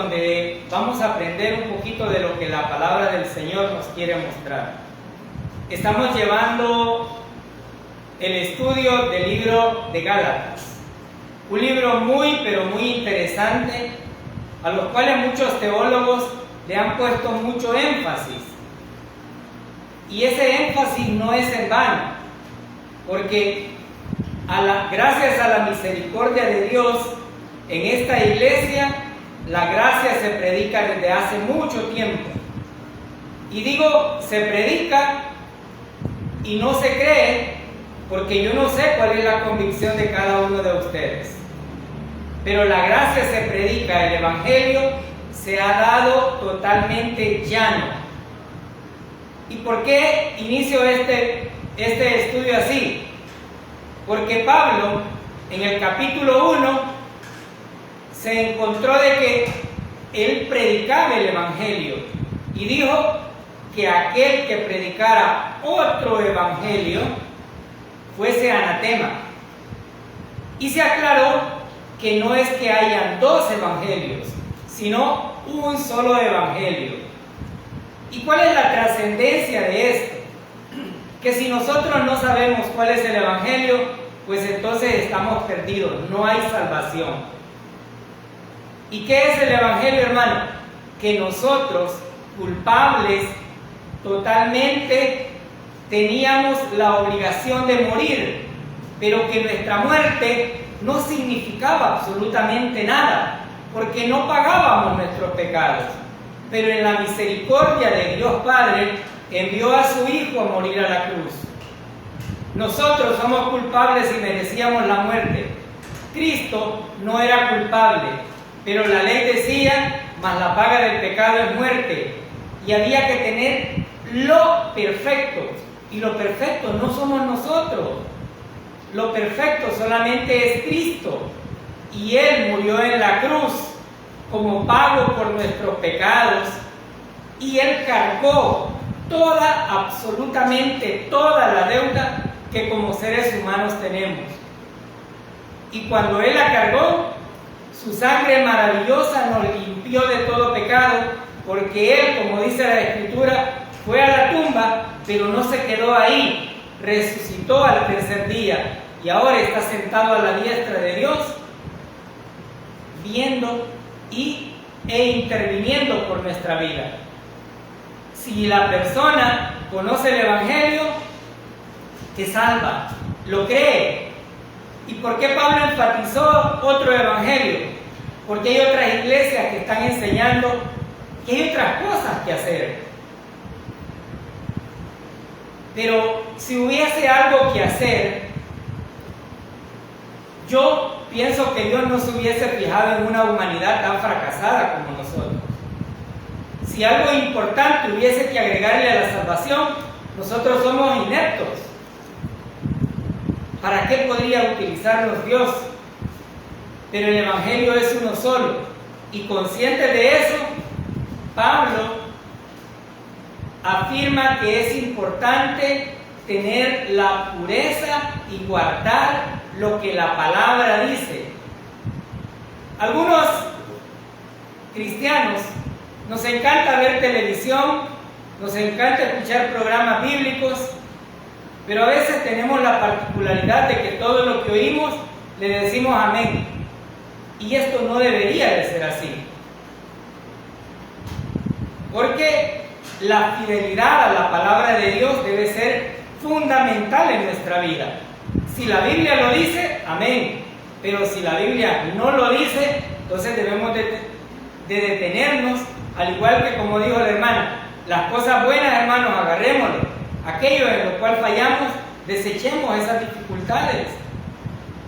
donde vamos a aprender un poquito de lo que la palabra del Señor nos quiere mostrar. Estamos llevando el estudio del libro de Gálatas, un libro muy pero muy interesante, a los cuales muchos teólogos le han puesto mucho énfasis. Y ese énfasis no es en vano, porque gracias a la misericordia de Dios, en esta iglesia, la gracia se predica desde hace mucho tiempo. Y digo, se predica y no se cree, porque yo no sé cuál es la convicción de cada uno de ustedes. Pero la gracia se predica, el Evangelio se ha dado totalmente llano. ¿Y por qué inicio este estudio así? Porque Pablo, en el capítulo 1, se encontró de que él predicaba el Evangelio y dijo que aquel que predicara otro Evangelio fuese anatema. Y se aclaró que no es que hayan dos evangelios, sino un solo evangelio. ¿Y cuál es la trascendencia de esto? Que si nosotros no sabemos cuál es el evangelio, pues entonces estamos perdidos, no hay salvación. ¿Y qué es el evangelio, hermano? Que nosotros, culpables totalmente, teníamos la obligación de morir, pero que nuestra muerte no significaba absolutamente nada, porque no pagábamos nuestros pecados. Pero en la misericordia de Dios Padre, envió a su Hijo a morir a la cruz. Nosotros somos culpables y merecíamos la muerte. Cristo no era culpable, pero la ley decía, mas la paga del pecado es muerte. Y había que tener lo perfecto, y lo perfecto no somos nosotros. Lo perfecto solamente es Cristo, y Él murió en la cruz como pago por nuestros pecados, y Él cargó absolutamente toda la deuda que como seres humanos tenemos. Y cuando Él la cargó, su sangre maravillosa nos limpió de todo pecado, porque Él, como dice la Escritura, fue a la tumba, pero no se quedó ahí, resucitó al tercer día y ahora está sentado a la diestra de Dios, viendo e interviniendo por nuestra vida. Si la persona conoce el Evangelio, te salva, lo cree. ¿Y por qué Pablo enfatizó otro Evangelio? Porque hay otras iglesias que están enseñando que hay otras cosas que hacer. Pero si hubiese algo que hacer, yo pienso que Dios no se hubiese fijado en una humanidad tan fracasada como nosotros. Si algo importante hubiese que agregarle a la salvación, nosotros somos ineptos. ¿Para qué podría utilizarnos Dios? Pero el Evangelio es uno solo. Y consciente de eso, Pablo afirma que es importante tener la pureza y guardar lo que la palabra dice. Algunos cristianos nos encanta ver televisión, nos encanta escuchar programas bíblicos, pero a veces tenemos la particularidad de que todo lo que oímos le decimos amén. Y esto no debería de ser así. Porque la fidelidad a la palabra de Dios debe ser fundamental en nuestra vida. Si la Biblia lo dice, amén. Pero si la Biblia no lo dice, entonces debemos de detenernos, al igual que como dijo la hermana, las cosas buenas, hermanos, agarrémoslo. Aquello en lo cual fallamos, desechemos esas dificultades.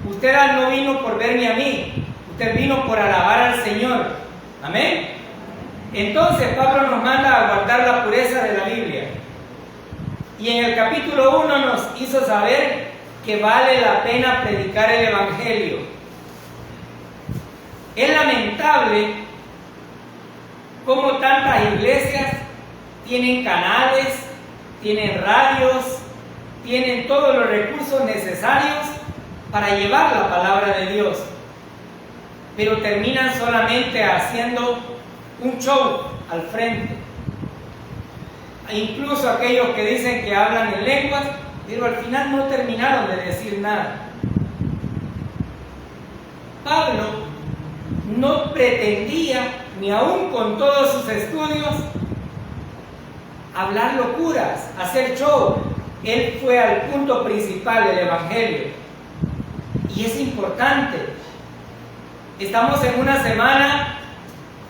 Usted no vino por verme a mí, usted vino por alabar al Señor. Amén. Entonces Pablo nos manda a guardar la pureza de la Biblia. Y en el capítulo 1 nos hizo saber que vale la pena predicar el Evangelio. Es lamentable cómo tantas iglesias tienen canales, tienen radios, tienen todos los recursos necesarios para llevar la palabra de Dios, pero terminan solamente haciendo un show al frente. E incluso aquellos que dicen que hablan en lenguas, pero al final no terminaron de decir nada. Pablo no pretendía, ni aún con todos sus estudios, hablar locuras, hacer show. Él fue al punto principal del Evangelio. Y es importante. Estamos en una semana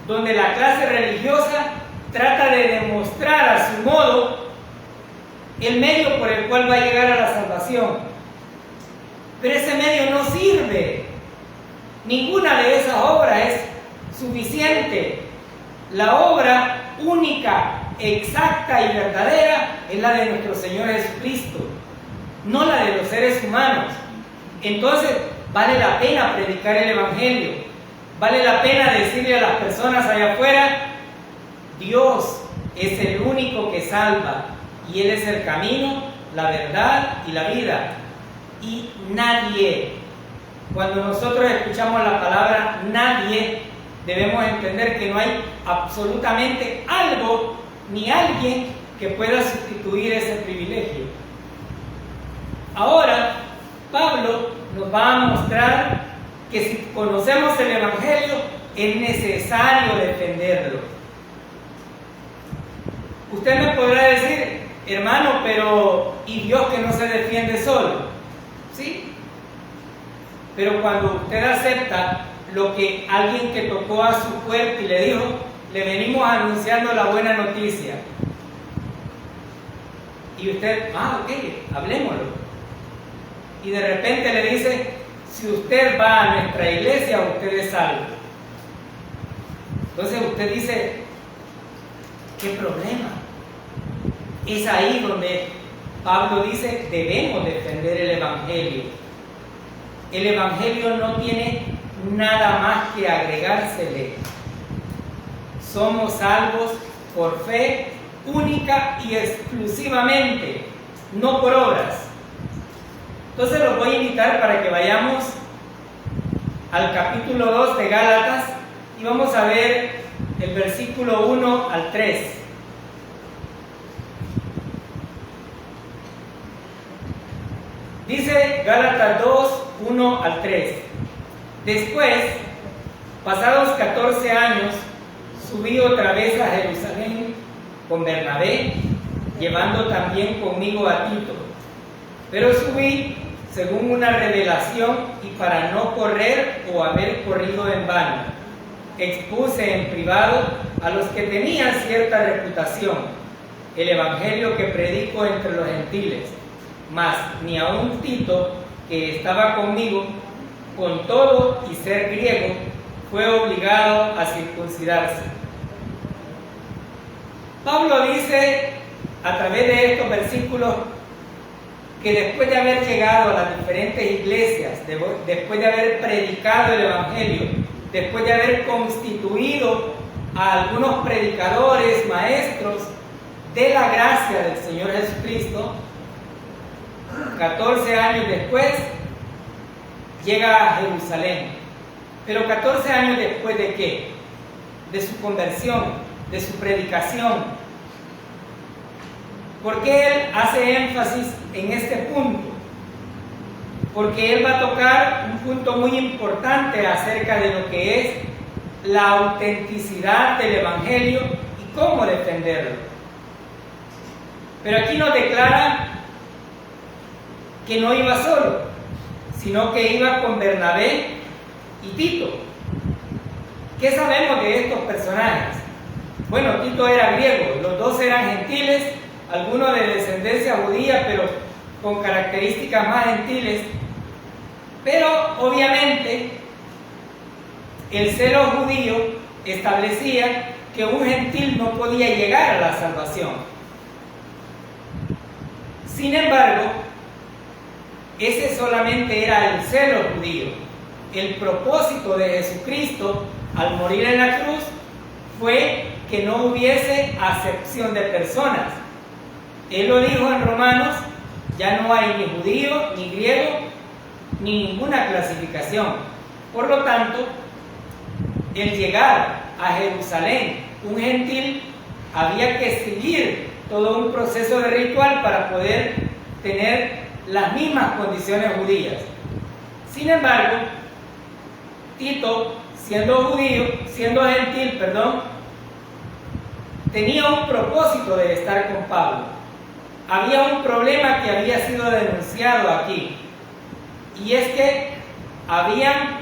donde la clase religiosa trata de demostrar a su modo el medio por el cual va a llegar a la salvación. Pero ese medio no sirve. Ninguna de esas obras es suficiente. La obra única, exacta y verdadera es la de nuestro Señor Jesucristo, no la de los seres humanos. Entonces, vale la pena predicar el Evangelio, vale la pena decirle a las personas allá afuera: Dios es el único que salva y Él es el camino, la verdad y la vida. Y nadie, cuando nosotros escuchamos la palabra nadie, debemos entender que no hay absolutamente algo ni alguien que pueda sustituir ese privilegio. Ahora, Pablo nos va a mostrar que si conocemos el Evangelio, es necesario defenderlo. Usted me podrá decir: hermano, pero ¿y Dios que no se defiende solo? ¿Sí? Pero cuando usted acepta lo que alguien que tocó a su puerta y le dijo: le venimos anunciando la buena noticia, y usted, ok, hablémoslo, y de repente le dice: si usted va a nuestra iglesia, usted es salvo. Entonces usted dice: ¿qué problema? Es ahí donde Pablo dice: debemos defender el Evangelio. El Evangelio no tiene nada más que agregársele. Somos salvos por fe única y exclusivamente, no por obras. Entonces los voy a invitar para que vayamos al capítulo 2 de Gálatas y vamos a ver el versículo 1 al 3. Dice Gálatas 2, 1 al 3. Después, pasados 14 años, subí otra vez a Jerusalén con Bernabé, llevando también conmigo a Tito. Pero subí según una revelación y para no correr o haber corrido en vano. Expuse en privado a los que tenían cierta reputación el evangelio que predico entre los gentiles, mas ni aun Tito, que estaba conmigo, con todo y ser griego, fue obligado a circuncidarse. Pablo dice a través de estos versículos que después de haber llegado a las diferentes iglesias, después de haber predicado el evangelio, después de haber constituido a algunos predicadores, maestros de la gracia del Señor Jesucristo, 14 años después llega a Jerusalén. Pero 14 años después ¿de qué? De su conversión, de su predicación. ¿Por qué él hace énfasis en este punto? Porque él va a tocar un punto muy importante acerca de lo que es la autenticidad del evangelio y cómo defenderlo. Pero aquí nos declara que no iba solo, sino que iba con Bernabé y Tito. ¿Qué sabemos de estos personajes? Bueno, Tito era griego, los dos eran gentiles, algunos de descendencia judía, pero con características más gentiles. Pero obviamente el celo judío establecía que un gentil no podía llegar a la salvación. Sin embargo, ese solamente era el celo judío. El propósito de Jesucristo al morir en la cruz fue que no hubiese acepción de personas. Él lo dijo en Romanos: ya no hay ni judío, ni griego, ni ninguna clasificación. Por lo tanto, el llegar a Jerusalén. Un gentil había que seguir todo un proceso de ritual para poder tener las mismas condiciones judías. Sin embargo, Tito, siendo gentil, tenía un propósito de estar con Pablo. Había un problema que había sido denunciado aquí, y es que habían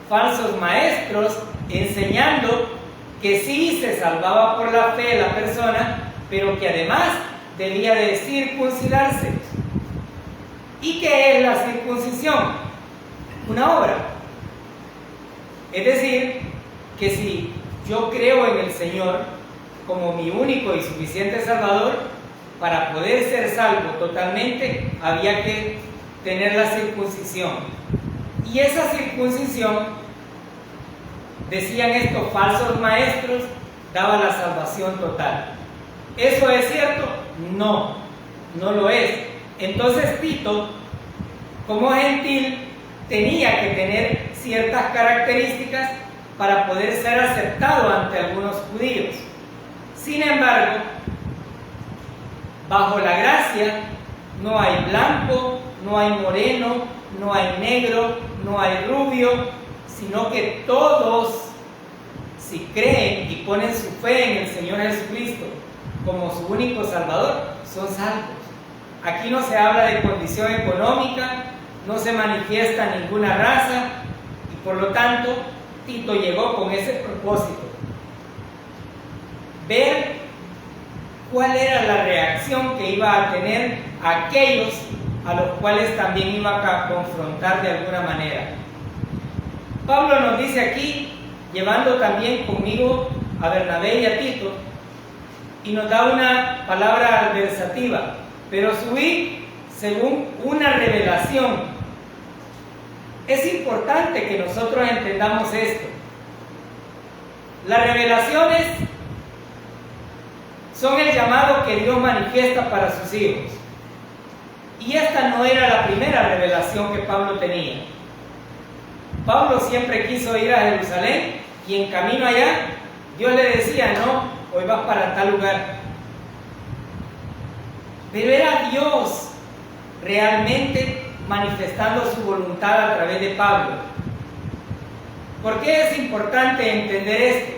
falsos maestros enseñando que sí se salvaba por la fe la persona, pero que además debía de circuncidarse. ¿Y qué es la circuncisión? Una obra. Es decir, que si yo creo en el Señor como mi único y suficiente Salvador, para poder ser salvo totalmente, había que tener la circuncisión. Y esa circuncisión, decían estos falsos maestros, daba la salvación total. ¿Eso es cierto? No, no lo es. Entonces Tito, como gentil, tenía que tener ciertas características para poder ser aceptado ante algunos judíos. Sin embargo, bajo la gracia no hay blanco, no hay moreno, no hay negro, no hay rubio, sino que todos, si creen y ponen su fe en el Señor Jesucristo como su único Salvador, son salvos. Aquí no se habla de condición económica, no se manifiesta ninguna raza, y por lo tanto Tito llegó con ese propósito: ver cuál era la reacción que iba a tener aquellos a los cuales también iba a confrontar de alguna manera. Pablo nos dice aquí, llevando también conmigo a Bernabé y a Tito, y nos da una palabra adversativa: pero subí según una revelación. Es importante que nosotros entendamos esto. Las revelaciones son el llamado que Dios manifiesta para sus hijos. Y esta no era la primera revelación que Pablo tenía. Pablo siempre quiso ir a Jerusalén, y en camino allá Dios le decía: no, hoy vas para tal lugar. Pero era Dios realmente manifestando su voluntad a través de Pablo. ¿Por qué es importante entender esto?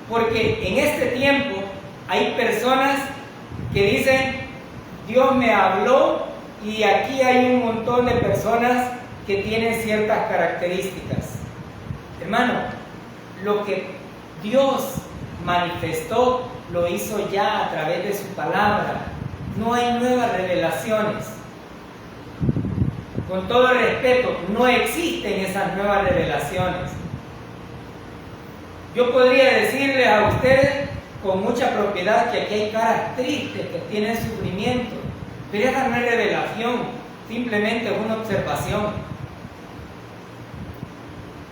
Porque en este tiempo hay personas que dicen: Dios me habló, y aquí hay un montón de personas que tienen ciertas características. Hermano, lo que Dios manifestó lo hizo ya a través de su palabra. No hay nuevas revelaciones. Con todo respeto, no existen esas nuevas revelaciones. Yo podría decirles a ustedes con mucha propiedad que aquí hay caras tristes que tienen sufrimiento, pero esa no es revelación, simplemente es una observación.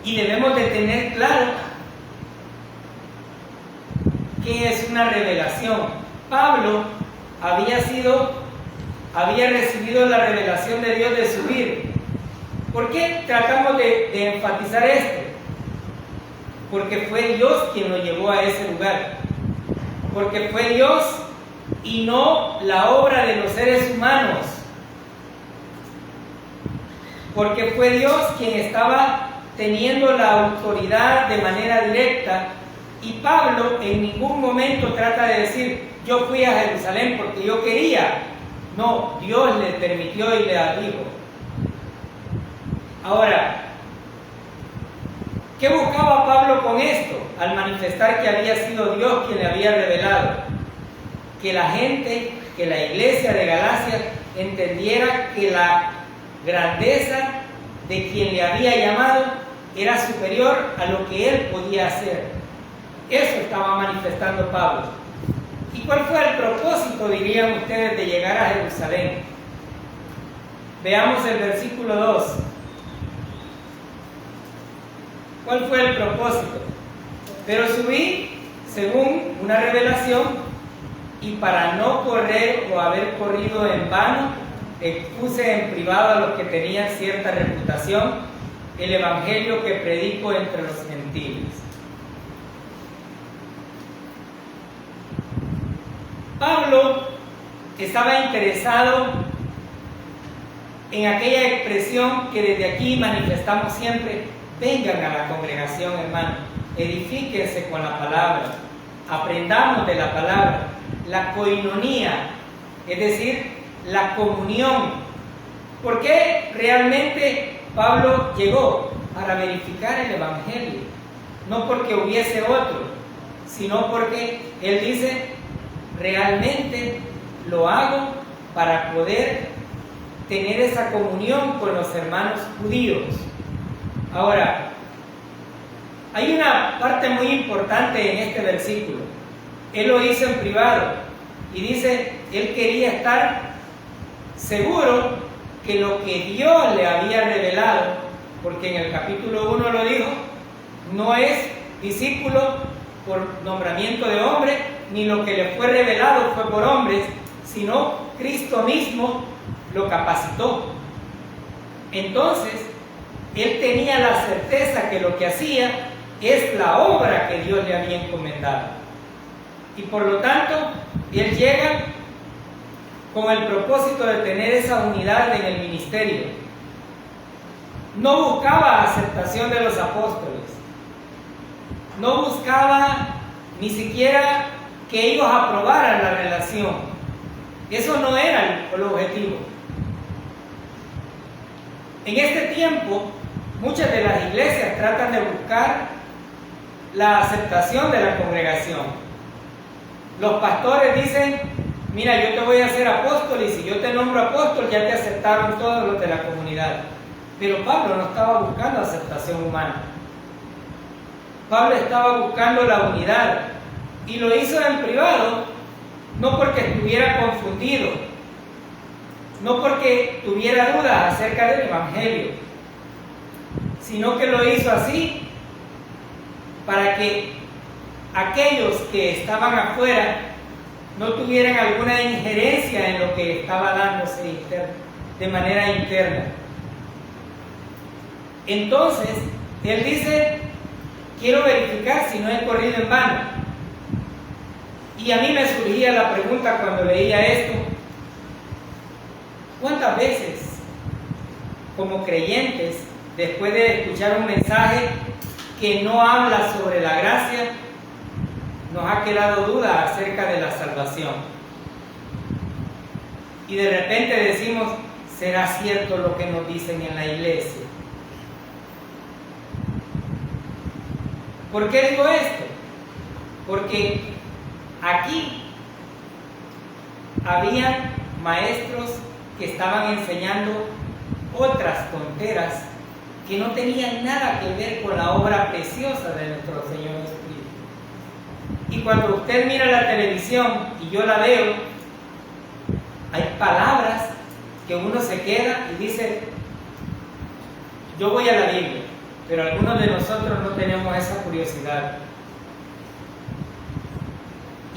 Y debemos de tener claro qué es una revelación. Pablo había recibido la revelación de Dios de subir. ¿Por qué tratamos de enfatizar esto? Porque fue Dios quien lo llevó a ese lugar. Porque fue Dios y no la obra de los seres humanos. Porque fue Dios quien estaba teniendo la autoridad de manera directa, y Pablo en ningún momento trata de decir: yo fui a Jerusalén porque yo quería. No, Dios le permitió y le dijo. Ahora, ¿qué buscaba Pablo con esto al manifestar que había sido Dios quien le había revelado? Que la gente, que la iglesia de Galacia entendiera que la grandeza de quien le había llamado era superior a lo que él podía hacer. Eso estaba manifestando Pablo. ¿Y cuál fue el propósito, dirían ustedes, de llegar a Jerusalén? Veamos el versículo 2. ¿Cuál fue el propósito? Pero subí según una revelación, y para no correr o haber corrido en vano, expuse en privado a los que tenían cierta reputación el evangelio que predico entre los gentiles. Pablo estaba interesado en aquella expresión que desde aquí manifestamos siempre: vengan a la congregación, hermano, edifíquense con la palabra, aprendamos de la palabra, la koinonía, es decir, la comunión. ¿Por qué realmente Pablo llegó? Para verificar el Evangelio, no porque hubiese otro, sino porque él dice: realmente lo hago para poder tener esa comunión con los hermanos judíos. Ahora, hay una parte muy importante en este versículo. Él lo hizo en privado y dice, él quería estar seguro que lo que Dios le había revelado, porque en el capítulo 1 lo dijo, no es discípulo por nombramiento de hombre, ni lo que le fue revelado fue por hombres, sino Cristo mismo lo capacitó. Entonces, él tenía la certeza que lo que hacía es la obra que Dios le había encomendado. Y por lo tanto, él llega con el propósito de tener esa unidad en el ministerio. No buscaba aceptación de los apóstoles, no buscaba ni siquiera que ellos aprobaran la relación. Eso no era el objetivo. En este tiempo, muchas de las iglesias tratan de buscar la aceptación de la congregación. Los pastores dicen, mira, yo te voy a hacer apóstol, y si yo te nombro apóstol, ya te aceptaron todos los de la comunidad. Pero Pablo no estaba buscando aceptación humana. Pablo estaba buscando la unidad, y lo hizo en privado, no porque estuviera confundido, no porque tuviera dudas acerca del Evangelio, sino que lo hizo así para que aquellos que estaban afuera no tuvieran alguna injerencia en lo que estaba dándose de manera interna. Entonces, él dice, quiero verificar si no he corrido en vano. Y a mí me surgía la pregunta cuando leía esto, ¿cuántas veces, como creyentes, después de escuchar un mensaje que no habla sobre la gracia, nos ha quedado duda acerca de la salvación? Y de repente decimos, ¿será cierto lo que nos dicen en la iglesia? ¿Por qué digo esto? Porque aquí había maestros que estaban enseñando otras tonteras que no tenían nada que ver con la obra preciosa de nuestro Señor Jesucristo. Y cuando usted mira la televisión y yo la veo, hay palabras que uno se queda y dice, yo voy a la Biblia, pero algunos de nosotros no tenemos esa curiosidad.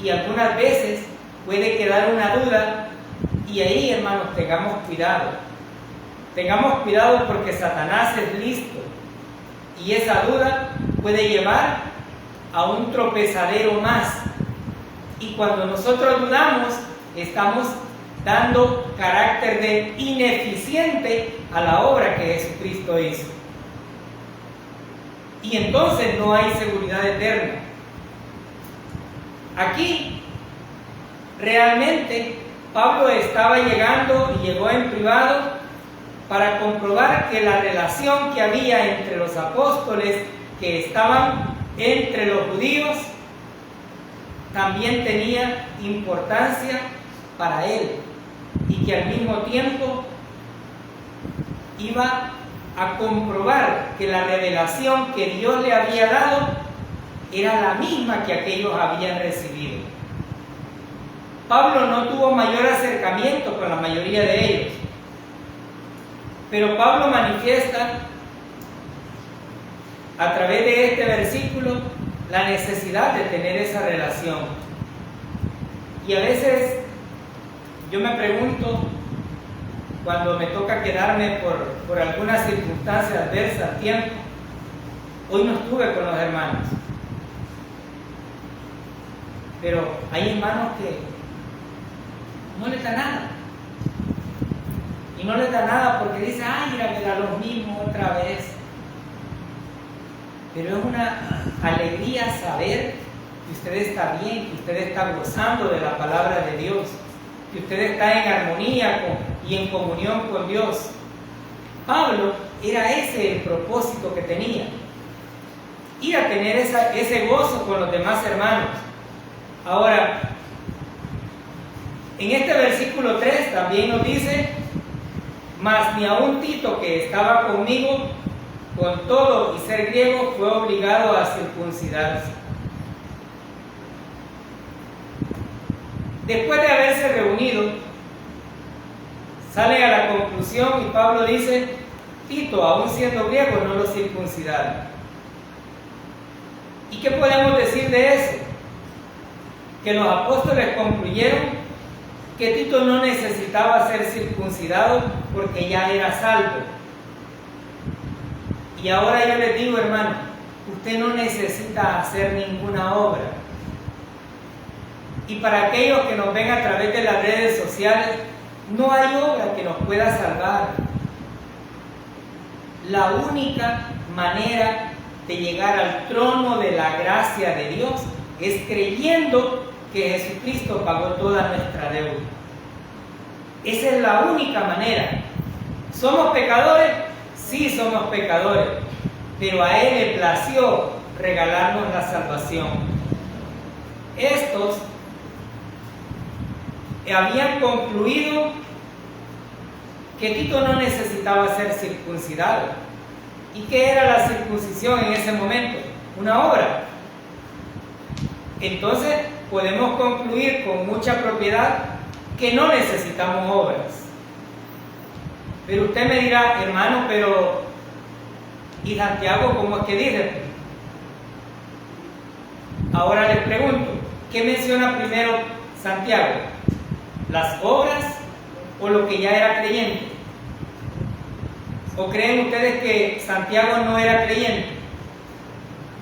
Y algunas veces puede quedar una duda, y ahí, hermanos, tengamos cuidado. Tengamos cuidado porque Satanás es listo, y esa duda puede llevar a un tropezadero más. Y cuando nosotros dudamos, estamos dando carácter de ineficiente a la obra que Jesucristo hizo. Y entonces no hay seguridad eterna. Aquí, realmente, Pablo estaba llegando y llegó en privado para comprobar que la relación que había entre los apóstoles que estaban entre los judíos también tenía importancia para él, y que al mismo tiempo iba a comprobar que la revelación que Dios le había dado era la misma que aquellos habían recibido. Pablo no tuvo mayor acercamiento con la mayoría de ellos, pero Pablo manifiesta a través de este versículo la necesidad de tener esa relación. Y a veces yo me pregunto, cuando me toca quedarme por alguna circunstancia adversa, tiempo, hoy no estuve con los hermanos, pero hay hermanos no les da nada. Y no les da nada porque dice, ay, ir a ver a los mismos otra vez. Pero es una alegría saber que usted está bien, que usted está gozando de la palabra de Dios, que usted está en armonía y en comunión con Dios. Pablo era ese el propósito que tenía, ir a tener ese gozo con los demás hermanos. Ahora, en este versículo 3 también nos dice, mas ni aun Tito, que estaba conmigo, con todo y ser griego, fue obligado a circuncidarse. Después de haberse reunido, salen a la conclusión y Pablo dice, Tito, aún siendo griego, no lo circuncidaron. ¿Y qué podemos decir de eso? Que los apóstoles concluyeron que Tito no necesitaba ser circuncidado porque ya era salvo. Y ahora yo les digo, hermano, usted no necesita hacer ninguna obra. Y para aquellos que nos ven a través de las redes sociales, no hay obra que nos pueda salvar. La única manera de llegar al trono de la gracia de Dios es creyendo que Jesucristo pagó toda nuestra deuda. Esa es la única manera. ¿Somos pecadores? Sí, somos pecadores, pero a Él le plació regalarnos la salvación. Estos habían concluido que Tito no necesitaba ser circuncidado. ¿Y qué era la circuncisión en ese momento? Una obra. Entonces podemos concluir con mucha propiedad que no necesitamos obras. Pero usted me dirá, hermano, pero ¿y Santiago cómo es que dice? Ahora les pregunto, ¿qué menciona primero Santiago? ¿Las obras o lo que ya era creyente? ¿O creen ustedes que Santiago no era creyente?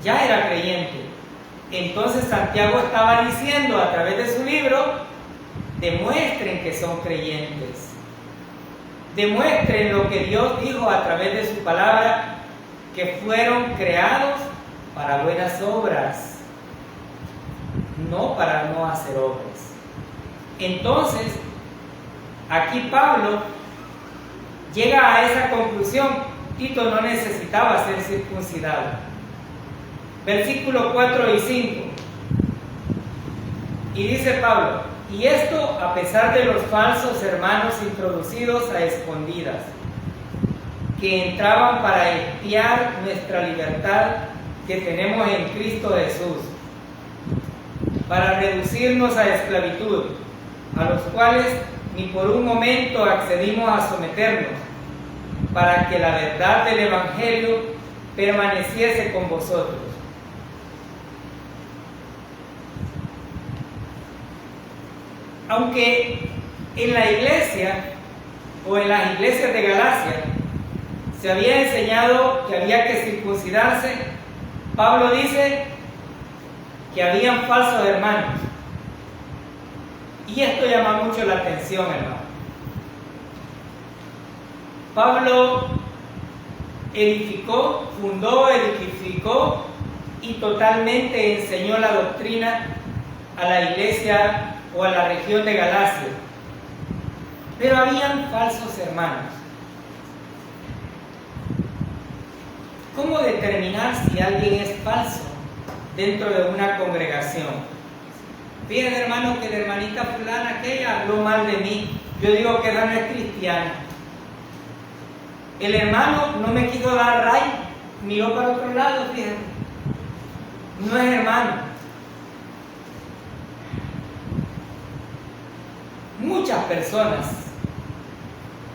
Ya era creyente. Entonces Santiago estaba diciendo a través de su libro, demuestren que son creyentes. Demuestren lo que Dios dijo a través de su palabra, que fueron creados para buenas obras, no para no hacer obras. Entonces, aquí Pablo llega a esa conclusión. Tito no necesitaba ser circuncidado. Versículos 4 y 5. Y dice Pablo, y esto a pesar de los falsos hermanos introducidos a escondidas, que entraban para espiar nuestra libertad que tenemos en Cristo Jesús, para reducirnos a esclavitud, a los cuales ni por un momento accedimos a someternos, para que la verdad del Evangelio permaneciese con vosotros. Aunque en la iglesia o en las iglesias de Galacia se había enseñado que había que circuncidarse, Pablo dice que habían falsos hermanos. Y esto llama mucho la atención, hermano. Pablo edificó y totalmente enseñó la doctrina a la iglesia o a la región de Galacia. Pero habían falsos hermanos. ¿Cómo determinar si alguien es falso dentro de una congregación? Fíjense, hermano, que la hermanita fulana aquella habló mal de mí. Yo digo que ella no es cristiana. El hermano no me quiso dar ray, miró para otro lado, fíjense. No es hermano. Muchas personas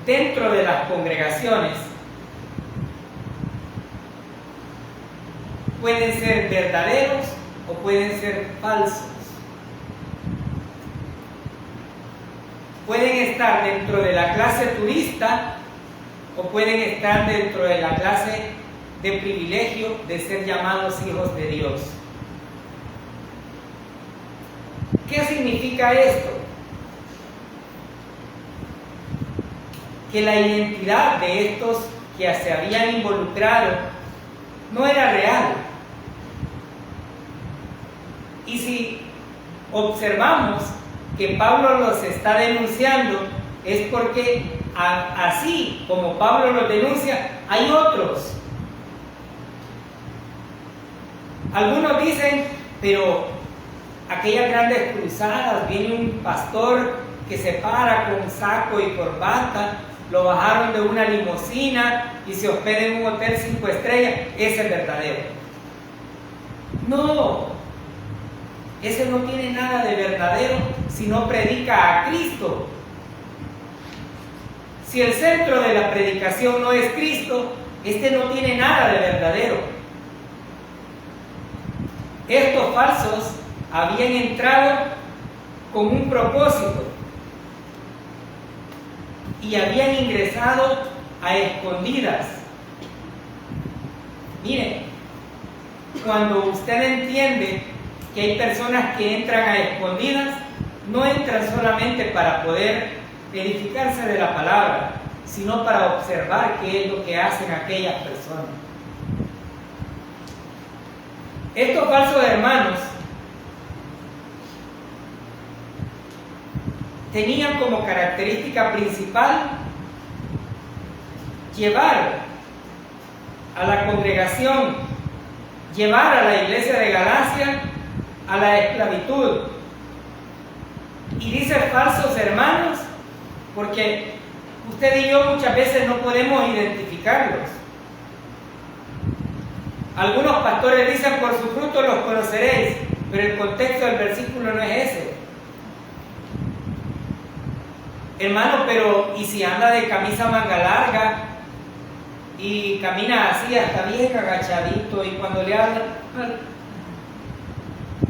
dentro de las congregaciones pueden ser verdaderos o pueden ser falsos. Pueden estar dentro de la clase turista o pueden estar dentro de la clase de privilegio de ser llamados hijos de Dios. ¿Qué significa esto? que la identidad de estos que se habían involucrado no era real. Y si observamos que Pablo los está denunciando, es porque así como Pablo los denuncia, hay otros. Algunos dicen, pero aquellas grandes cruzadas, viene un pastor que se para con saco y corbata, lo bajaron de una limusina y se hospeda en un hotel 5 estrellas, ese es verdadero. No, ese no tiene nada de verdadero si no predica a Cristo. Si el centro de la predicación no es Cristo, este no tiene nada de verdadero. Estos falsos habían entrado con un propósito y habían ingresado a escondidas. Miren, cuando usted entiende que hay personas que entran a escondidas, no entran solamente para poder edificarse de la palabra, sino para observar qué es lo que hacen aquellas personas. Estos falsos hermanos tenían como característica principal llevar a la congregación, llevar a la iglesia de Galacia a la esclavitud. Y dice falsos hermanos porque usted y yo muchas veces no podemos identificarlos. Algunos pastores dicen, por su fruto los conoceréis, pero el contexto del versículo no es ese. Hermano, pero ¿y si anda de camisa manga larga y camina así hasta bien agachadito y cuando le habla?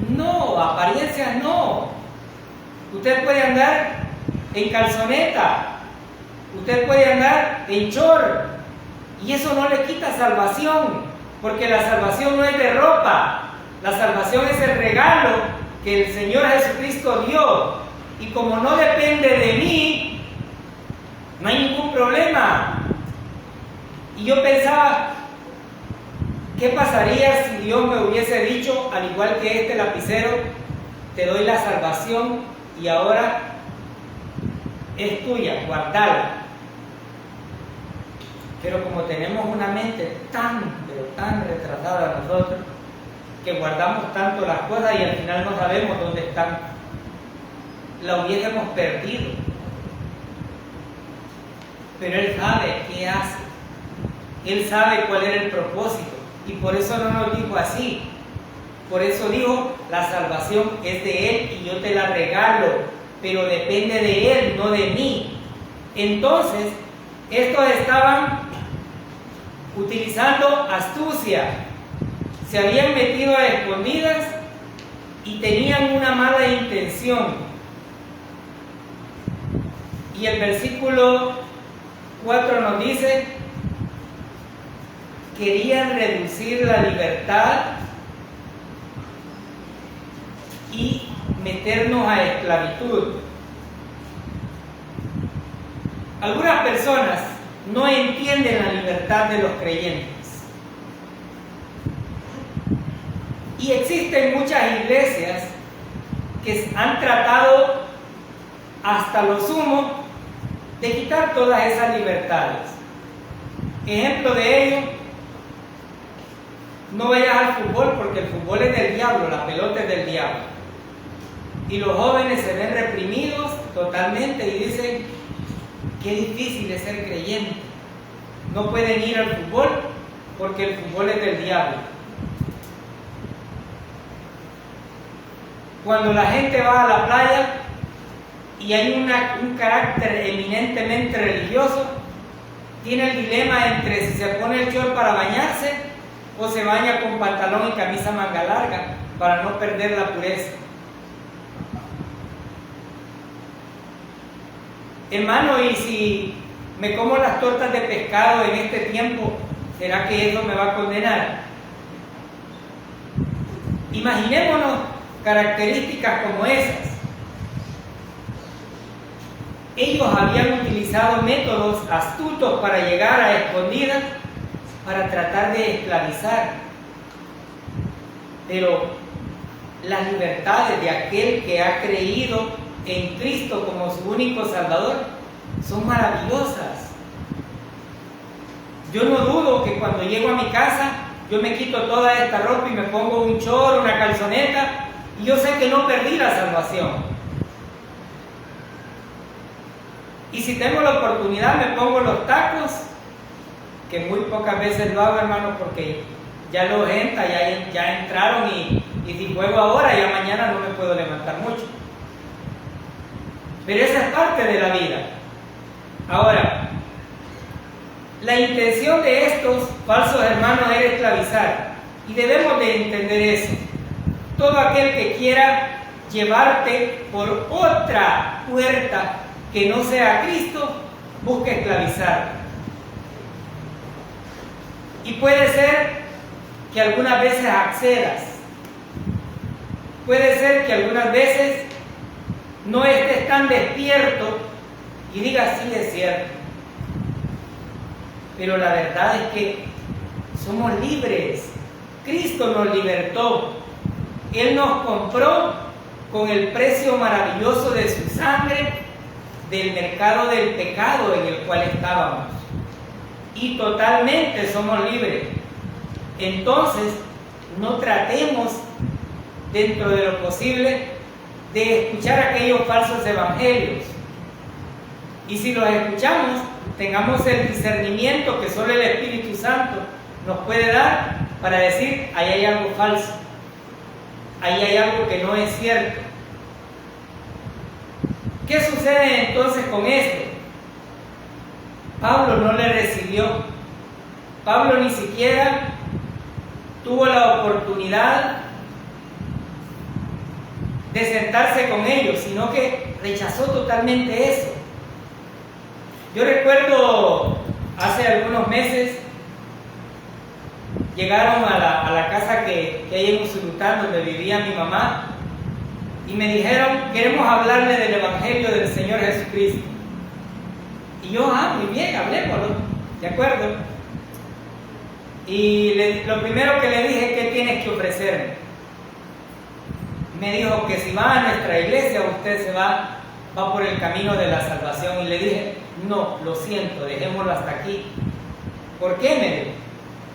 No, apariencias no. Usted puede andar en calzoneta, usted puede andar en short y eso no le quita salvación. Porque la salvación no es de ropa, la salvación es el regalo que el Señor Jesucristo dio. Y como no depende de mí, no hay ningún problema. Y yo pensaba, ¿qué pasaría si Dios me hubiese dicho, al igual que este lapicero, te doy la salvación y ahora es tuya, guardala? Pero como tenemos una mente pero tan retrasada nosotros, que guardamos tanto las cosas y al final no sabemos dónde están, la hubiésemos perdido. Pero Él sabe qué hace, Él sabe cuál era el propósito, y por eso no nos dijo así. Por eso dijo, la salvación es de Él y yo te la regalo, pero depende de Él, no de mí. Entonces, estos estaban utilizando astucia, se habían metido a escondidas y tenían una mala intención. Y el versículo 4 nos dice, querían reducir la libertad y meternos a esclavitud. Algunas personas no entienden la libertad de los creyentes. Y existen muchas iglesias que han tratado hasta lo sumo de quitar todas esas libertades. Ejemplo de ello, no vayas al fútbol porque el fútbol es del diablo, la pelota es del diablo. Y los jóvenes se ven reprimidos totalmente y dicen, qué difícil es ser creyente. No pueden ir al fútbol porque el fútbol es del diablo. Cuando la gente va a la playa y hay un carácter eminentemente religioso, tiene el dilema entre si se pone el short para bañarse o se baña con pantalón y camisa manga larga para no perder la pureza. Hermano, y si me como las tortas de pescado en este tiempo, ¿será que eso me va a condenar? Imaginémonos características como esas. Ellos habían utilizado métodos astutos para llegar a escondidas, para tratar de esclavizar. Pero las libertades de aquel que ha creído en Cristo como su único Salvador son maravillosas. Yo no dudo que cuando llego a mi casa, yo me quito toda esta ropa y me pongo un short, una calzoneta, y yo sé que no perdí la salvación. Y si tengo la oportunidad, me pongo los tacos, que muy pocas veces lo hago, hermano, porque ya los entra, ya entraron y si juego ahora, ya mañana no me puedo levantar mucho. Pero esa es parte de la vida. Ahora, la intención de estos falsos hermanos era esclavizar, y debemos de entender eso. Todo aquel que quiera llevarte por otra puerta que no sea Cristo, busca esclavizar. Y puede ser que algunas veces accedas. Puede ser que algunas veces no estés tan despierto y digas, sí, es cierto. Pero la verdad es que somos libres. Cristo nos libertó. Él nos compró con el precio maravilloso de su sangre del mercado del pecado en el cual estábamos. Y totalmente somos libres. Entonces, no tratemos dentro de lo posible de escuchar aquellos falsos evangelios. Y si los escuchamos, tengamos el discernimiento que solo el Espíritu Santo nos puede dar para decir, ahí hay algo falso, ahí hay algo que no es cierto. ¿Qué sucede entonces con esto? Pablo no le recibió. Pablo ni siquiera tuvo la oportunidad de sentarse con ellos, sino que rechazó totalmente eso. Yo recuerdo hace algunos meses llegaron a la casa que hay en Usulután, donde vivía mi mamá, y me dijeron, queremos hablarle del Evangelio del Señor Jesucristo. Y yo, muy bien, hablémoslo, ¿de acuerdo? Y lo primero que le dije, ¿qué tienes que ofrecerme? Me dijo que si va a nuestra iglesia, usted se va por el camino de la salvación. Y le dije, no, lo siento, dejémoslo hasta aquí. ¿Por qué? Me dijo,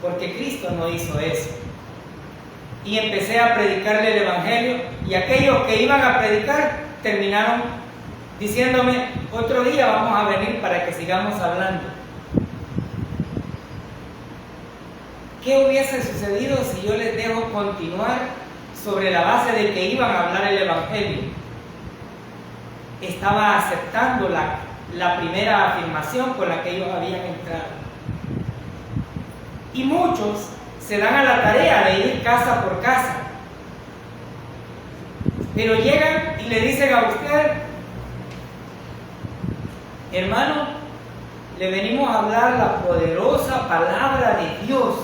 porque Cristo no hizo eso. Y empecé a predicarle el Evangelio, y aquellos que iban a predicar terminaron diciéndome, otro día vamos a venir para que sigamos hablando. ¿Qué hubiese sucedido si yo les dejo continuar sobre la base de que iban a hablar el Evangelio? Estaba aceptando la primera afirmación con la que ellos habían entrado. Y muchos se dan a la tarea de ir casa por casa, pero llegan y le dicen a usted, hermano, le venimos a hablar la poderosa palabra de Dios.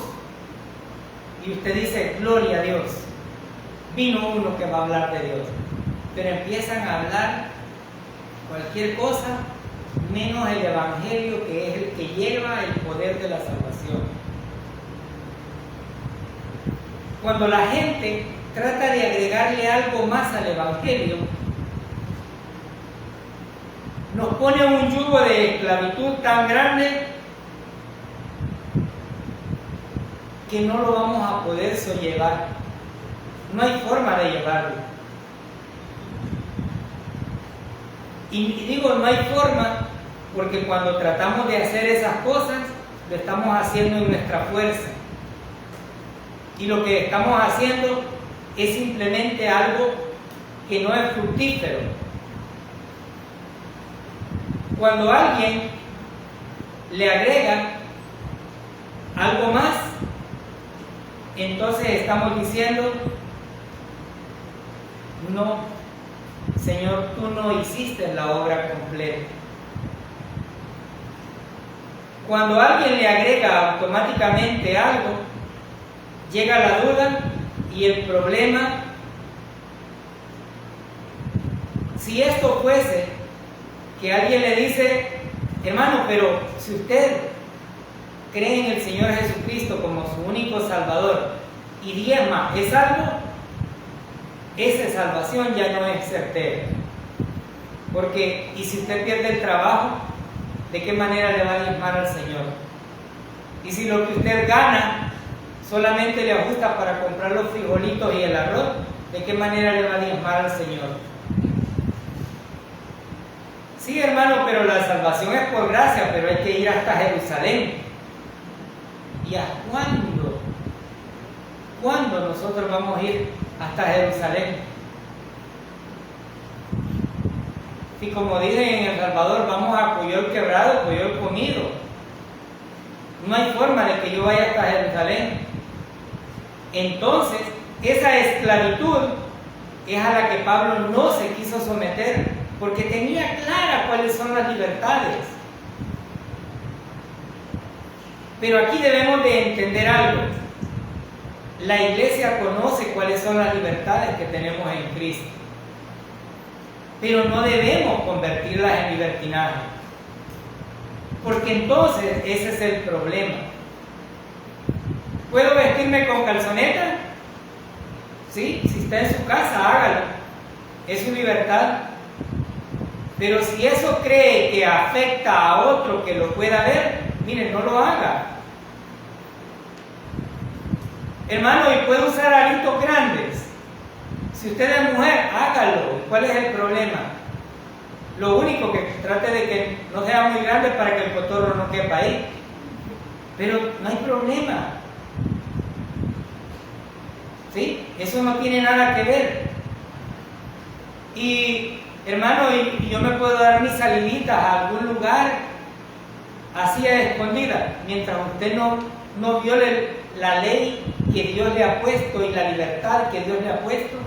Y usted dice, gloria a Dios, vino uno que va a hablar de Dios. Pero empiezan a hablar cualquier cosa menos el Evangelio, que es el que lleva el poder de la salvación. Cuando la gente trata de agregarle algo más al Evangelio, nos pone un yugo de esclavitud tan grande que no lo vamos a poder sobrellevar. No hay forma de llevarlo. Y digo no hay forma porque cuando tratamos de hacer esas cosas, lo estamos haciendo en nuestra fuerza. Y lo que estamos haciendo es simplemente algo que no es fructífero. Cuando alguien le agrega algo más, entonces estamos diciendo, no, Señor, tú no hiciste la obra completa. Cuando alguien le agrega automáticamente algo, llega la duda y el problema. Si esto fuese que alguien le dice, hermano, pero si usted cree en el Señor Jesucristo como su único Salvador y diezma, ¿es salvo? Esa salvación ya no es certera. Porque, ¿y si usted pierde el trabajo? ¿De qué manera le va a diezmar al Señor? Y si lo que usted gana solamente le ajusta para comprar los frijolitos y el arroz, ¿de qué manera le va a diezmar al Señor? Sí, hermano, pero la salvación es por gracia, pero hay que ir hasta Jerusalén. ¿Y a cuándo? ¿Cuándo nosotros vamos a ir hasta Jerusalén? Y como dije en El Salvador, vamos a Coyol quebrado, Coyol comido. No hay forma de que yo vaya hasta Jerusalén. Entonces, esa esclavitud es a la que Pablo no se quiso someter, porque tenía clara cuáles son las libertades. Pero aquí debemos de entender algo. La iglesia conoce cuáles son las libertades que tenemos en Cristo, pero no debemos convertirlas en libertinaje, porque entonces ese es el problema. ¿Puedo vestirme con calzoneta? Sí, si está en su casa, hágalo, es su libertad. Pero si eso cree que afecta a otro que lo pueda ver, miren, no lo haga. Hermano, y puede usar aritos grandes. Si usted es mujer, hágalo. ¿Cuál es el problema? Lo único que trate de que no sea muy grande para que el cotorro no quepa ahí. Pero no hay problema. ¿Sí? Eso no tiene nada que ver. Y hermano, y yo me puedo dar mis saliditas a algún lugar así a escondida, mientras usted no viole la ley que Dios le ha puesto y la libertad que Dios le ha puesto,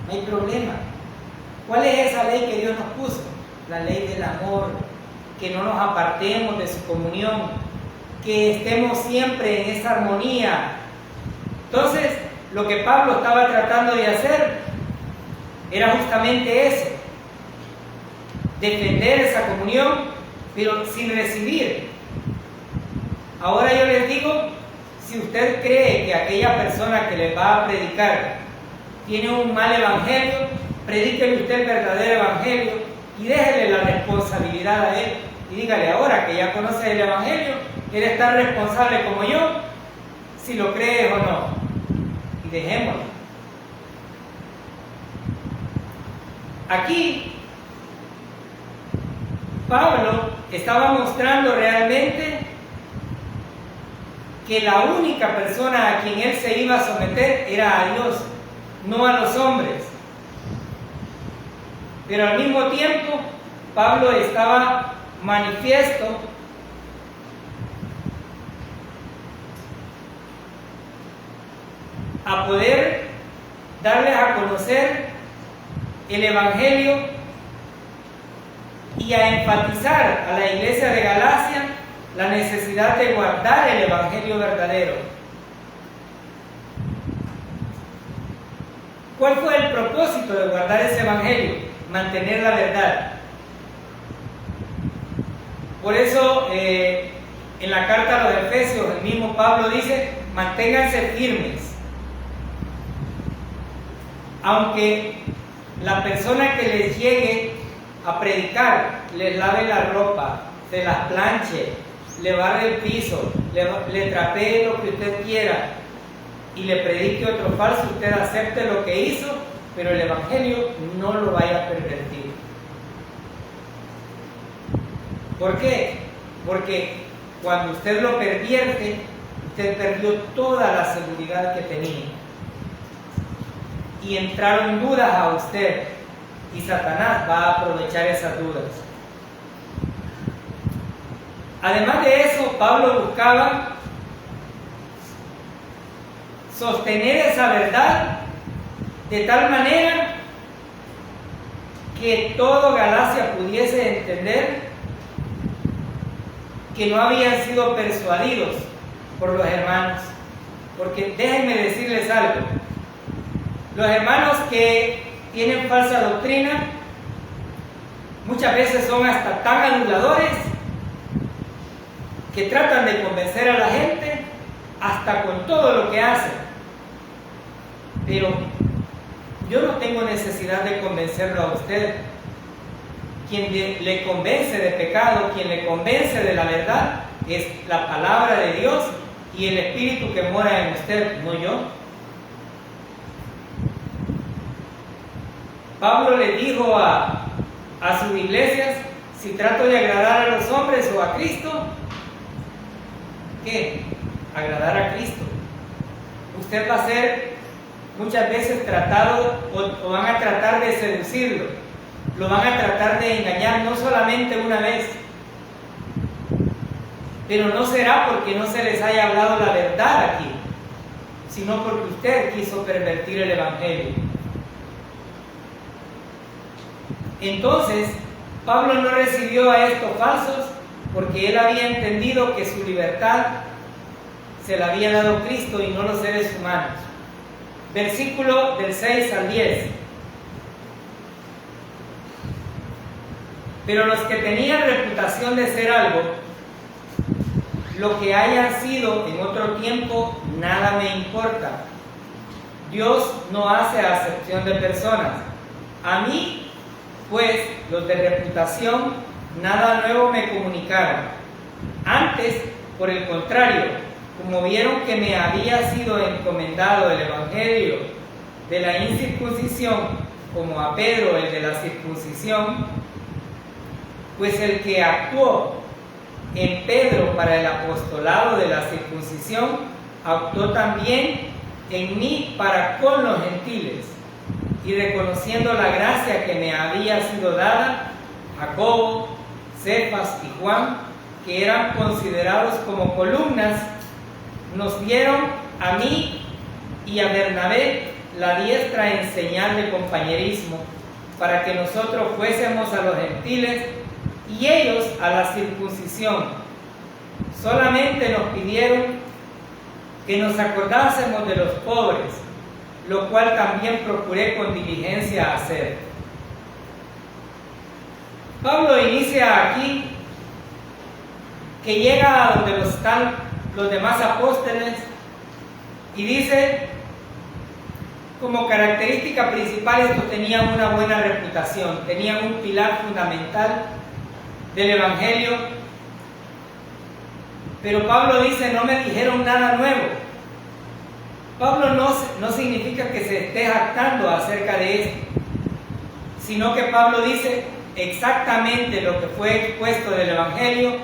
no hay problema. ¿Cuál es esa ley que Dios nos puso? La ley del amor, que no nos apartemos de su comunión, que estemos siempre en esa armonía. Entonces, lo que Pablo estaba tratando de hacer era justamente eso: defender esa comunión, pero sin recibir. Ahora yo les digo, si usted cree que aquella persona que le va a predicar tiene un mal evangelio, predíquele usted el verdadero evangelio y déjele la responsabilidad a él. Y dígale, ahora que ya conoce el evangelio, eres tan responsable como yo, si lo crees o no. Y dejémoslo. Aquí Pablo estaba mostrando realmente que la única persona a quien él se iba a someter era a Dios, no a los hombres. Pero al mismo tiempo, Pablo estaba manifiesto a poder darles a conocer el Evangelio y a enfatizar a la iglesia de Galacia la necesidad de guardar el Evangelio verdadero. ¿Cuál fue el propósito de guardar ese Evangelio? Mantener la verdad. Por eso, en la carta a los Efesios, el mismo Pablo dice, manténganse firmes. Aunque la persona que les llegue a predicar les lave la ropa, se las planche, le barre el piso, le trapee lo que usted quiera y le predique otro falso, usted acepte lo que hizo, pero el Evangelio no lo vaya a pervertir. ¿Por qué? Porque cuando usted lo pervierte, usted perdió toda la seguridad que tenía. Y entraron dudas a usted, y Satanás va a aprovechar esas dudas. Además de eso, Pablo buscaba sostener esa verdad de tal manera que todo Galacia pudiese entender que no habían sido persuadidos por los hermanos. Porque déjenme decirles algo: los hermanos que tienen falsa doctrina Muchas veces son hasta tan anuladores que tratan de convencer a la gente hasta con todo lo que hacen. Pero yo no tengo necesidad de convencerlo a usted. Quien le convence de pecado, quien le convence de la verdad, es la palabra de Dios y el Espíritu que mora en usted, no yo. Pablo le dijo a sus iglesias: si trato de agradar a los hombres o a Cristo, ¿qué? Agradar a Cristo. Usted va a ser muchas veces tratado o van a tratar de seducirlo, lo van a tratar de engañar, no solamente una vez, pero no será porque no se les haya hablado la verdad aquí, sino porque usted quiso pervertir el Evangelio. Entonces, Pablo no recibió a estos falsos porque él había entendido que su libertad se la había dado Cristo y no los seres humanos. Versículo del 6 al 10. Pero los que tenían reputación de ser algo, lo que hayan sido en otro tiempo, nada me importa. Dios no hace acepción de personas. A mí, pues, los de reputación, nada nuevo me comunicaron. Antes, por el contrario, como vieron que me había sido encomendado el Evangelio de la incircuncisión, como a Pedro el de la circuncisión, pues el que actuó en Pedro para el apostolado de la circuncisión, actuó también en mí para con los gentiles. Y reconociendo la gracia que me había sido dada, Jacobo, Cefas y Juan, que eran considerados como columnas, nos dieron a mí y a Bernabé la diestra en señal de compañerismo, para que nosotros fuésemos a los gentiles y ellos a la circuncisión. Solamente nos pidieron que nos acordásemos de los pobres, lo cual también procuré con diligencia hacer. Pablo inicia aquí que llega a donde están los demás apóstoles y dice, como característica principal, estos tenían una buena reputación, tenían un pilar fundamental del Evangelio, pero Pablo dice, no me dijeron nada nuevo. Pablo no significa que se esté jactando acerca de esto, sino que Pablo dice exactamente lo que fue expuesto del Evangelio,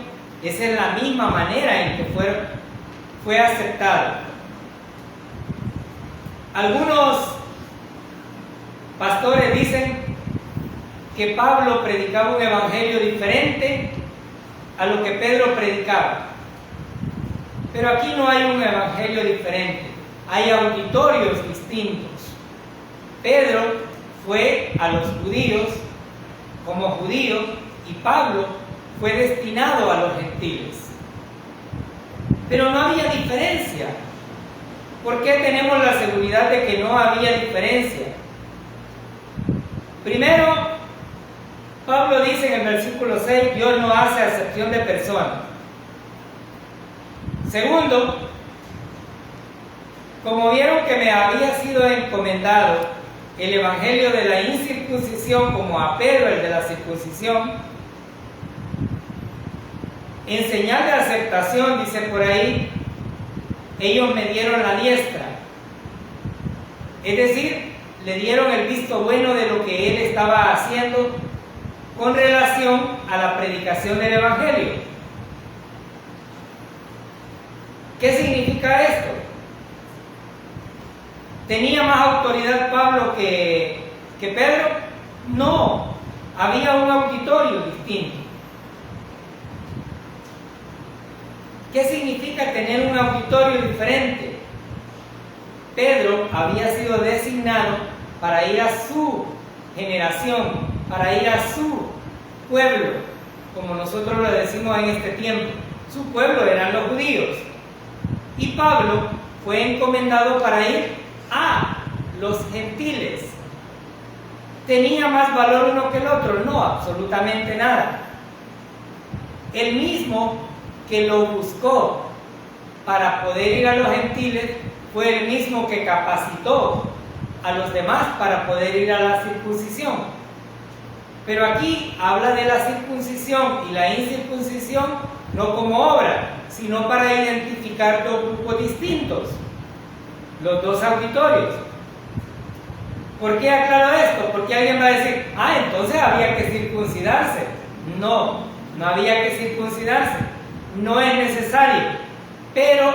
esa es la misma manera en que fue aceptado. Algunos pastores dicen que Pablo predicaba un evangelio diferente a lo que Pedro predicaba. Pero aquí no hay un evangelio diferente, hay auditorios distintos. Pedro fue a los judíos como judío y Pablo fue destinado a los gentiles. Pero no había diferencia. ¿Por qué tenemos la seguridad de que no había diferencia? Primero, Pablo dice en el versículo 6, Dios no hace acepción de personas. Segundo, como vieron que me había sido encomendado el evangelio de la incircuncisión como a Pedro el de la circuncisión, en señal de aceptación, dice por ahí, ellos me dieron la diestra. Es decir, le dieron el visto bueno de lo que él estaba haciendo con relación a la predicación del evangelio. ¿Qué significa esto? ¿Tenía más autoridad Pablo que Pedro? No, había un auditorio distinto. ¿Qué significa tener un auditorio diferente? Pedro había sido designado para ir a su generación, para ir a su pueblo, como nosotros lo decimos en este tiempo. Su pueblo eran los judíos. Y Pablo fue encomendado para ir a los gentiles. ¿Tenía más valor uno que el otro? No, absolutamente nada. El mismo que lo buscó para poder ir a los gentiles fue el mismo que capacitó a los demás para poder ir a la circuncisión. Pero aquí habla de la circuncisión y la incircuncisión no como obra, sino para identificar dos grupos distintos, los dos auditorios. ¿Por qué aclaro esto? Porque alguien va a decir, entonces había que circuncidarse. No, no había que circuncidarse, no es necesario, pero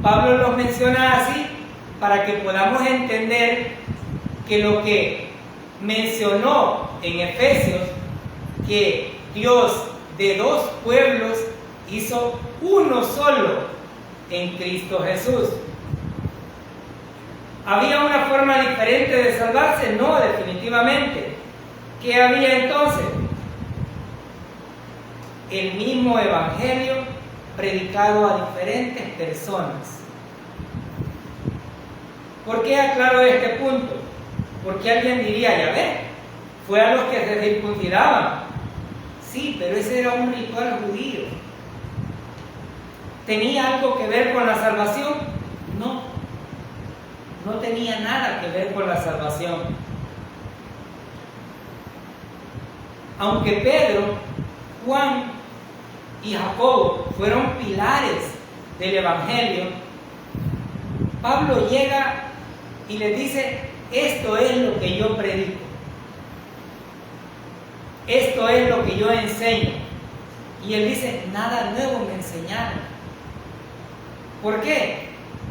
Pablo los menciona así para que podamos entender que lo que mencionó en Efesios, que Dios de dos pueblos hizo uno solo en Cristo Jesús. ¿Había una forma diferente de salvarse? No, definitivamente. ¿Qué había entonces? El mismo evangelio predicado a diferentes personas. ¿Por qué aclaro este punto? Porque alguien diría, ya ve, fue a los que se circuncidaban. Sí, pero ese era un ritual judío. ¿Tenía algo que ver con la salvación? No, no tenía nada que ver con la salvación. Aunque Pedro, Juan y Jacobo fueron pilares del evangelio, Pablo llega y les dice, esto es lo que yo predico, esto es lo que yo enseño. Y él dice, nada nuevo me enseñaron. ¿Por qué?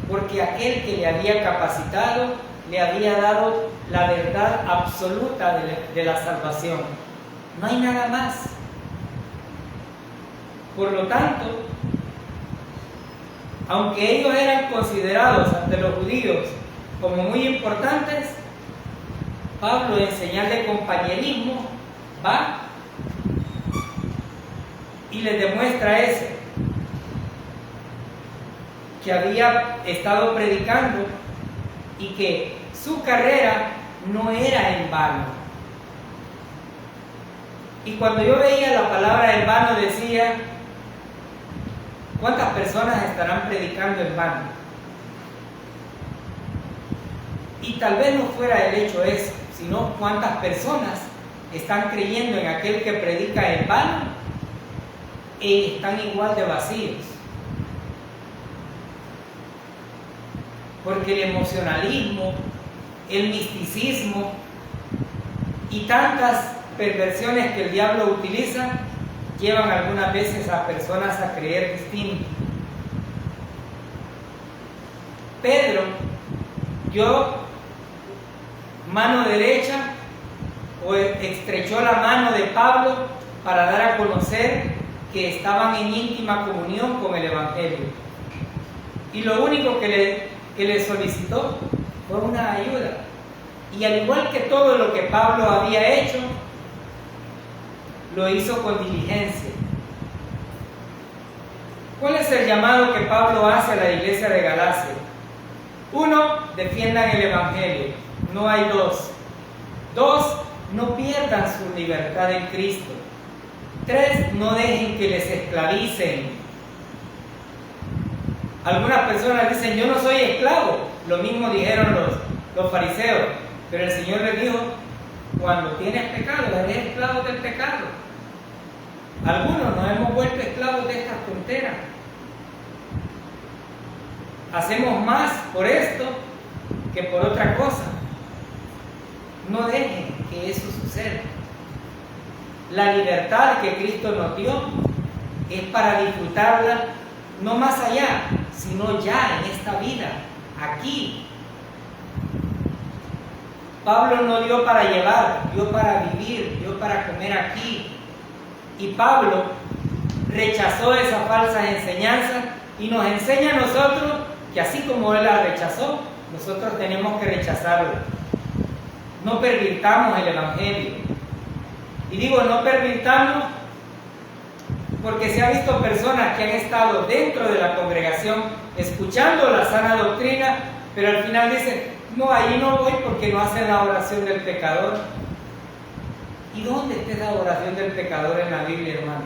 Porque aquel que le había capacitado le había dado la verdad absoluta de la salvación. No hay nada más. Por lo tanto, aunque ellos eran considerados ante los judíos como muy importantes, Pablo, en señal de compañerismo, va y les demuestra eso, que había estado predicando y que su carrera no era en vano. Y cuando yo veía la palabra en vano decía, ¿cuántas personas estarán predicando en vano? Y tal vez no fuera el hecho eso, sino cuántas personas están creyendo en aquel que predica en vano y están igual de vacíos. Porque el emocionalismo, el misticismo y tantas perversiones que el diablo utiliza llevan algunas veces a personas a creer distinto. Pedro dio mano derecha o estrechó la mano de Pablo para dar a conocer que estaban en íntima comunión con el evangelio. Y lo único que le solicitó fue una ayuda. Y al igual que todo lo que Pablo había hecho, lo hizo con diligencia. ¿Cuál es el llamado que Pablo hace a la iglesia de Galacia? 1, defiendan el evangelio. No hay dos. 2, no pierdan su libertad en Cristo. 3, no dejen que les esclavicen. Algunas personas dicen, yo no soy esclavo. Lo mismo dijeron los fariseos. Pero el Señor les dijo, cuando tienes pecado, eres esclavo del pecado. Algunos nos hemos vuelto esclavos de estas tonteras. Hacemos más por esto que por otra cosa. No dejen que eso suceda. La libertad que Cristo nos dio es para disfrutarla no más allá, sino ya en esta vida, aquí. Pablo no dio para llevar, dio para vivir, dio para comer aquí. Y Pablo rechazó esas falsas enseñanzas y nos enseña a nosotros que así como él la rechazó, nosotros tenemos que rechazarlo. No pervirtamos el evangelio. Y digo no pervirtamos porque se ha visto personas que han estado dentro de la congregación escuchando la sana doctrina, pero al final dicen, no, ahí no voy porque no hacen la oración del pecador. ¿Y dónde está esa oración del pecador en la Biblia, hermano?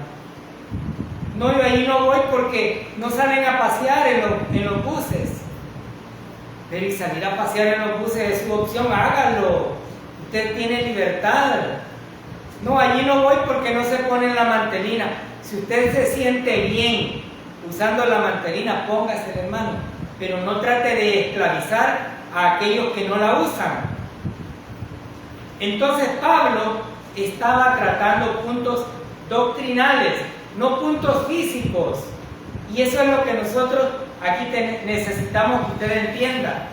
No, yo ahí no voy porque no salen a pasear en los buses. Pero y salir a pasear en los buses es su opción, hágalo. Usted tiene libertad. No, allí no voy porque no se pone la mantelina. Si usted se siente bien usando la mantelina, póngase, hermano. Pero no trate de esclavizar a aquellos que no la usan. Entonces Pablo estaba tratando puntos doctrinales, no puntos físicos. Y eso es lo que nosotros aquí necesitamos que usted entienda.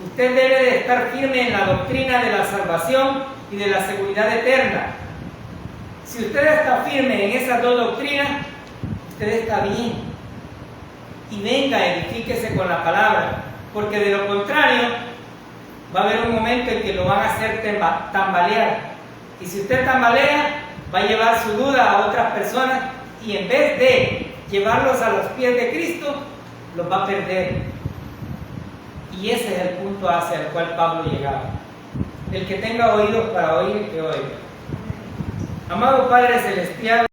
Usted debe de estar firme en la doctrina de la salvación y de la seguridad eterna. Si usted está firme en esas dos doctrinas, usted está bien. Y venga, edifíquese con la palabra, porque de lo contrario va a haber un momento en que lo van a hacer tambalear. Y si usted tambalea, va a llevar su duda a otras personas y en vez de llevarlos a los pies de Cristo, los va a perder. Y ese es el punto hacia el cual Pablo llegaba. El que tenga oídos para oír, que oiga. Amado Padre Celestial,